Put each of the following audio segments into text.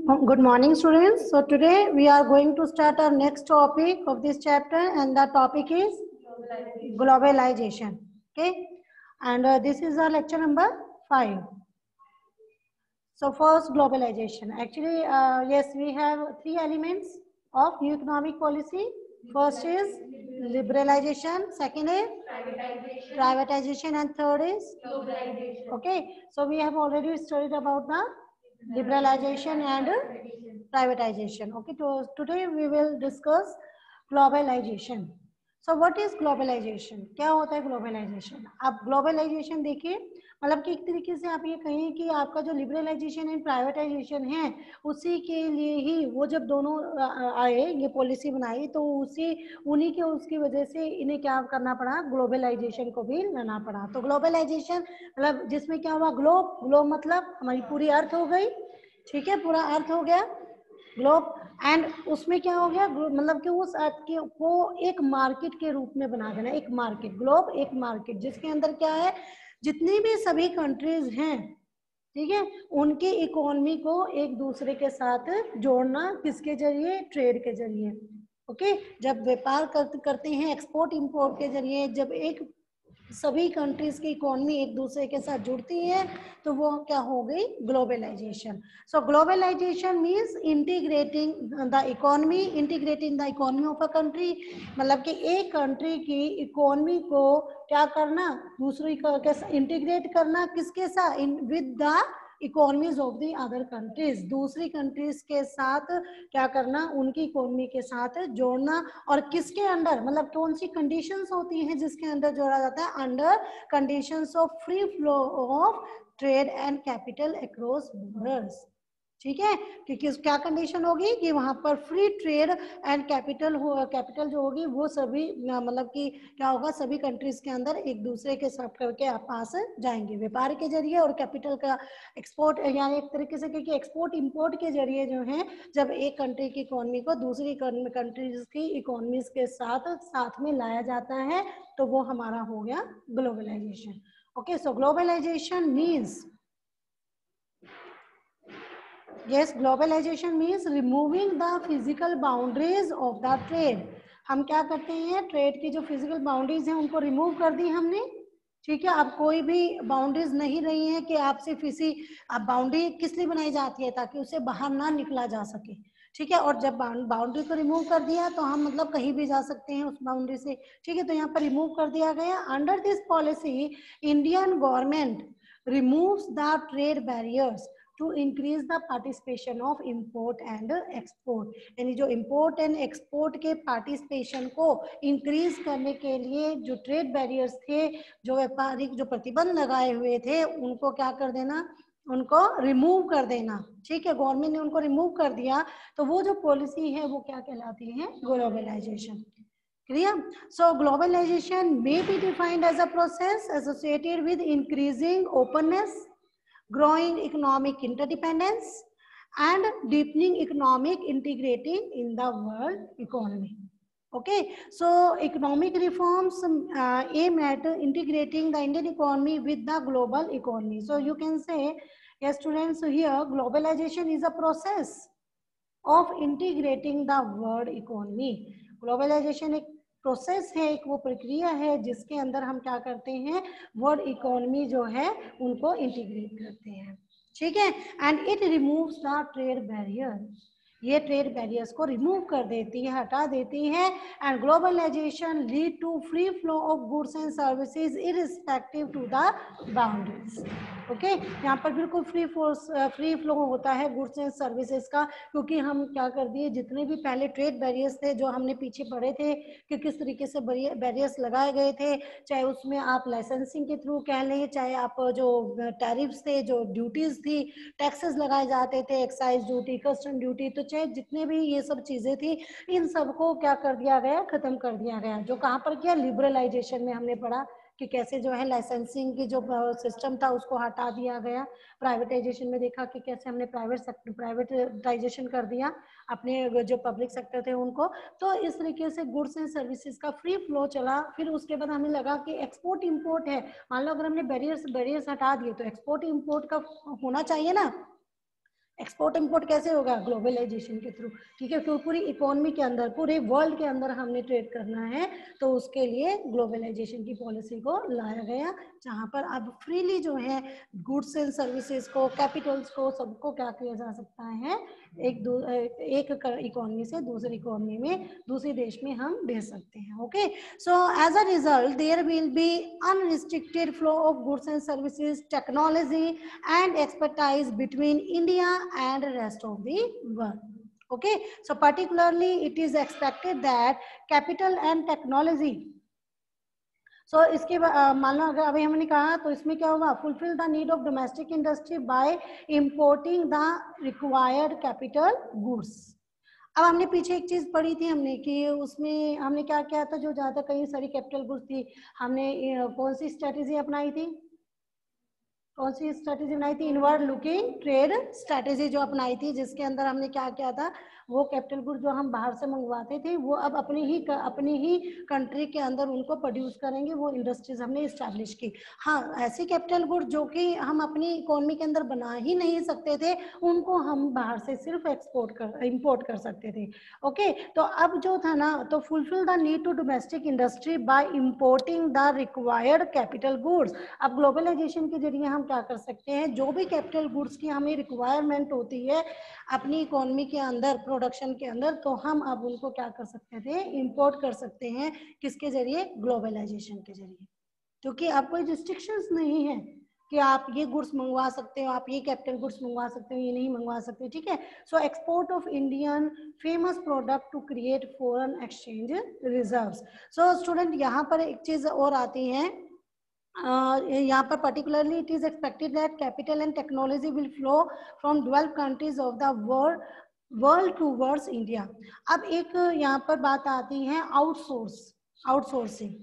Good morning, students. So today we are going to start our next topic of this chapter, and the topic is globalization. Okay, and this is our lecture number 5. So first, globalization. Actually, yes, we have 3 elements of new economic policy. First is liberalization, second is privatization, and third is globalization. Okay, so we have already studied about the liberalization and privatization. Okay, so today we will discuss globalization. So what is globalization? क्या होता है globalization? आप globalization देखिए, मतलब कि एक तरीके से आप ये कहें कि आपका जो लिबरलाइजेशन एंड प्राइवेटाइजेशन है उसी के लिए ही वो जब दोनों आए ये पॉलिसी बनाई तो उन्हीं के उसकी वजह से इन्हें क्या करना पड़ा, ग्लोबलाइजेशन को भी लाना पड़ा। तो ग्लोबलाइजेशन मतलब जिसमें क्या हुआ, ग्लोब मतलब हमारी पूरी अर्थ हो गई, ठीक है, पूरा अर्थ हो गया ग्लोब, एंड उसमें क्या हो गया, मतलब कि उस अर्थ के को एक मार्केट के रूप में बना देना, एक मार्केट, ग्लोब एक मार्केट जिसके अंदर क्या है, जितनी भी सभी कंट्रीज हैं, ठीक है, उनकी इकोनॉमी को एक दूसरे के साथ जोड़ना, किसके जरिए, ट्रेड के जरिए। ओके, जब व्यापार करते हैं एक्सपोर्ट इंपोर्ट के जरिए, जब एक सभी कंट्रीज की इकोनॉमी एक दूसरे के साथ जुड़ती है तो वो क्या हो गई, globalization. So globalization means integrating the economy of a country, मतलब कि एक कंट्री की इकोनॉमी को क्या करना, दूसरी के इंटीग्रेट करना, किसके साथ, with the economies of the other countries, दूसरी कंट्रीज के साथ क्या करना, उनकी इकोनॉमी के साथ जोड़ना, और किसके अंडर, मतलब कौन सी कंडीशंस होती हैं जिसके अंदर जोड़ा जाता है, under conditions of free flow of trade and capital across borders. ठीक है, क्योंकि क्या कंडीशन होगी कि वहां पर फ्री ट्रेड एंड कैपिटल जो होगी वो सभी मतलब कि क्या होगा, सभी कंट्रीज के अंदर एक दूसरे के साथ करके आप पास जाएंगे व्यापार के जरिए, और कैपिटल का एक्सपोर्ट, यानी एक तरीके से क्योंकि एक्सपोर्ट इंपोर्ट के जरिए जो है, जब एक कंट्री की इकोनॉमी को दूसरी कंट्रीज की इकोनॉमीज के साथ में लाया जाता है तो वो हमारा हो गया globalisation. Okay, so globalisation means, yes, globalization means removing the physical boundaries of the trade। हम क्या करते हैं, ट्रेड की जो फिजिकल बाउंड्रीज हैं उनको रिमूव कर दी हमने, ठीक है। अब कोई भी बाउंड्रीज नहीं रही है कि आप सिर्फ इसी, अब बाउंड्री किस लिए बनाई जाती है, ताकि उसे बाहर ना निकला जा सके, ठीक है। और जब बाउंड्री को रिमूव कर दिया तो हम मतलब कहीं भी जा सकते हैं उस बाउंड्री से, ठीक है। तो यहाँ पर रिमूव कर दिया गया। Under this policy Indian government removes the trade barriers to increase the participation of import and export, यानी जो इम्पोर्ट एंड एक्सपोर्ट के पार्टिसिपेशन को इंक्रीज करने के लिए जो ट्रेड बैरियर्स थे, जो व्यापारिक जो प्रतिबंध लगाए हुए थे, उनको क्या कर देना, उनको रिमूव कर देना, ठीक है। गवर्नमेंट ने उनको रिमूव कर दिया तो वो जो पॉलिसी है वो क्या कहलाती है, globalisation. Clear? So globalization may be defined as a process associated with increasing openness, growing economic interdependence, and deepening economic integrating in the world economy. Okay, so economic reforms aim at integrating the Indian economy with the global economy. So you can say, yes, students, so here globalization is a process of integrating the world economy। Globalization एक process है, एक वो प्रक्रिया है जिसके अंदर हम क्या करते हैं, वर्ल्ड इकोनॉमी जो है उनको इंटीग्रेट करते हैं, ठीक है। And it removes the trade barrier, ये ट्रेड बैरियर्स को रिमूव कर देती है, हटा देती है। And globalization lead to free flow of goods and services irrespective to the boundaries. Okay, यहाँ पर बिल्कुल फ्री फ्लो होता है गुड्स एंड सर्विसेज का, क्योंकि हम क्या कर दिए, जितने भी पहले ट्रेड बैरियर्स थे जो हमने पीछे पढ़े थे कि किस तरीके से बैरियर्स लगाए गए थे, चाहे उसमें आप लाइसेंसिंग के थ्रू कह लें, चाहे आप जो टैरिफ्स थे, जो ड्यूटीज थी, टैक्सेस लगाए जाते थे, एक्साइज ड्यूटी, कस्टम ड्यूटी, तो चाहे जितने भी ये सब चीजें थी, इन सबको क्या कर दिया गया, खत्म कर दिया गया। जो कहाँ पर किया, लिबरलाइजेशन में हमने पढ़ा कि कैसे जो है लाइसेंसिंग की जो सिस्टम था उसको हटा दिया गया। प्राइवेटाइजेशन में देखा कि कैसे हमने प्राइवेटाइजेशन कर दिया अपने जो पब्लिक सेक्टर थे उनको। तो इस तरीके से गुड्स एंड सर्विसेज का फ्री फ्लो चला। फिर उसके बाद हमें लगा कि एक्सपोर्ट इंपोर्ट है, मान लो अगर हमने बैरियर्स हटा दिए तो एक्सपोर्ट इंपोर्ट का होना चाहिए ना, एक्सपोर्ट इंपोर्ट कैसे होगा? ग्लोबलाइजेशन के थ्रू, ठीक है। क्योंकि पूरी इकोनॉमी के अंदर, पूरे वर्ल्ड के अंदर हमने ट्रेड करना है, तो उसके लिए ग्लोबलाइजेशन की पॉलिसी को लाया गया, जहां पर अब फ्रीली जो है गुड्स एंड सर्विसेज को, कैपिटल्स को, सबको क्या किया जा सकता है, एक इकोनॉमी से दूसरी इकोनॉमी में, दूसरे देश में हम भेज सकते हैं। Okay, so as a result there will be unrestricted flow of goods and services, technology and expertise between India and rest of the world. Okay, so particularly it is expected that capital and technology, so इसके मान लो अगर अभी हमने कहा तो इसमें क्या होगा, fulfill the need of domestic industry by importing the required capital goods. अब हमने पीछे एक चीज पढ़ी थी हमने कि उसमें हमने क्या किया था, जो ज्यादा कई सारी कैपिटल गुड्स थी, हमने कौन सी स्ट्रेटेजी अपनाई थी, कौन सी स्ट्रेटेजी बनाई थी, इनवर्ड लुकिंग ट्रेड स्ट्रेटेजी जो अपनाई थी, जिसके अंदर हमने क्या किया था, वो कैपिटल गुड जो हम बाहर से मंगवाते थे वो अब अपनी ही कंट्री के अंदर उनको प्रोड्यूस करेंगे, वो इंडस्ट्रीज हमने इस्टेब्लिश की। हाँ, ऐसी कैपिटल गुड जो कि हम अपनी इकोनॉमी के अंदर बना ही नहीं सकते थे, उनको हम बाहर से सिर्फ इंपोर्ट कर सकते थे। ओके, तो अब जो था ना, तो fulfill the need to domestic industry by importing the required capital goods. अब ग्लोबलाइजेशन के जरिए हम क्या कर सकते हैं, जो भी कैपिटल गुड्स की हमें रिक्वायरमेंट होती है अपनी इकोनॉमी के अंदर, प्रोडक्शन के अंदर, तो हम अब उनको क्या कर सकते थे, इंपोर्ट कर सकते हैं। किसके जरिए? ग्लोबलाइजेशन के जरिए। क्योंकि अब कोई रिस्ट्रिक्शंस नहीं है कि आप ये गुड्स मंगवा सकते हो, आप ये कैपिटल गुड्स मंगवा सकते हो, ये नहीं मंगवा सकते, ठीक है। So export of Indian famous product to create foreign exchange reserves. So student, यहाँ पर एक चीज और आती है, यहाँ पर particularly it is expected that capital and technology will flow from 12 countries of the world towards India. अब एक यहाँ पर बात आती है आउटसोर्सिंग,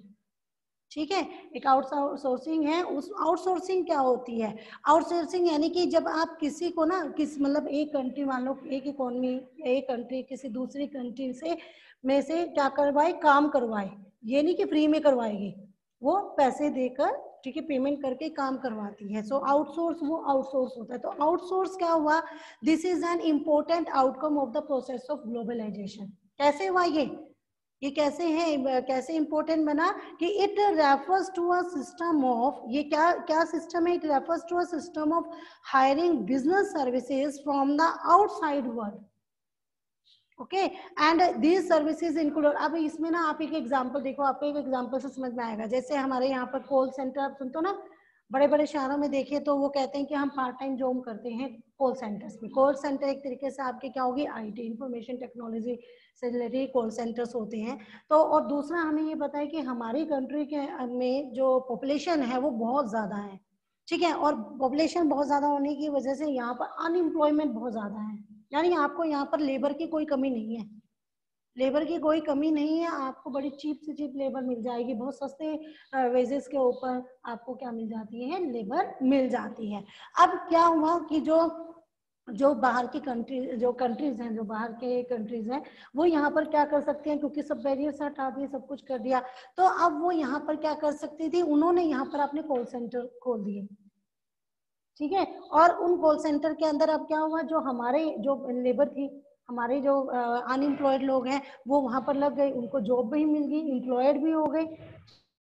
ठीक है, एक आउटसोर्सिंग है। उस आउटसोर्सिंग क्या होती है? आउटसोर्सिंग यानी कि जब आप किसी को ना, मतलब एक कंट्री, मान लो एक इकोनॉमी, एक कंट्री किसी दूसरी कंट्री से क्या करवाए, काम करवाए, ये नहीं कि फ्री में करवाएगी, वो पैसे देकर, ठीक है, पेमेंट करके काम करवाती है। सो आउटसोर्स, वो आउटसोर्स होता है। तो आउटसोर्स क्या हुआ? This is an important outcome of the process of globalization. कैसे हुआ ये कैसे है, कैसे इंपॉर्टेंट बना कि it refers to a system of, ये क्या सिस्टम है? It refers to a system of hiring business services from the outside world. Okay, and these services include, अब इसमें ना आप एक एग्जांपल देखो, आपको एक एग्जांपल से समझ में आएगा। जैसे हमारे यहाँ पर कॉल सेंटर, आप सुनते हो ना, बड़े बड़े शहरों में देखिए तो वो कहते हैं कि हम पार्ट टाइम जॉब करते हैं कॉल सेंटर्स में। कॉल सेंटर एक तरीके से आपके क्या होगी, आईटी, इंफॉर्मेशन टेक्नोलॉजी से रिलेटेड कॉल सेंटर्स होते हैं। तो और दूसरा हमें ये पता है कि हमारी कंट्री के में जो पॉपुलेशन है वो बहुत ज़्यादा है, ठीक है, और पॉपुलेशन बहुत ज़्यादा होने की वजह से यहाँ पर अनएम्प्लॉयमेंट बहुत ज़्यादा है। यानी आपको यहाँ पर लेबर की कोई कमी नहीं है, लेबर की कोई कमी नहीं है, आपको बड़ी चीप से चीप लेबर मिल जाएगी, बहुत सस्ते वेजेस के ऊपर आपको क्या मिल जाती है, लेबर मिल जाती है। अब क्या हुआ कि जो बाहर की कंट्रीज हैं, जो बाहर के कंट्रीज हैं, वो यहाँ पर क्या कर सकते हैं, क्योंकि सब बैरियर्स हटा दिए, सब कुछ कर दिया, तो अब वो यहाँ पर क्या कर सकती थी, उन्होंने यहाँ पर अपने कॉल सेंटर खोल दिए, ठीक है। और उन कॉल सेंटर के अंदर अब क्या हुआ, जो हमारे जो लेबर थी, हमारे जो अनएम्प्लॉयड लोग हैं, वो वहां पर लग गए, उनको जॉब भी मिल गई, एम्प्लॉयड भी हो गए,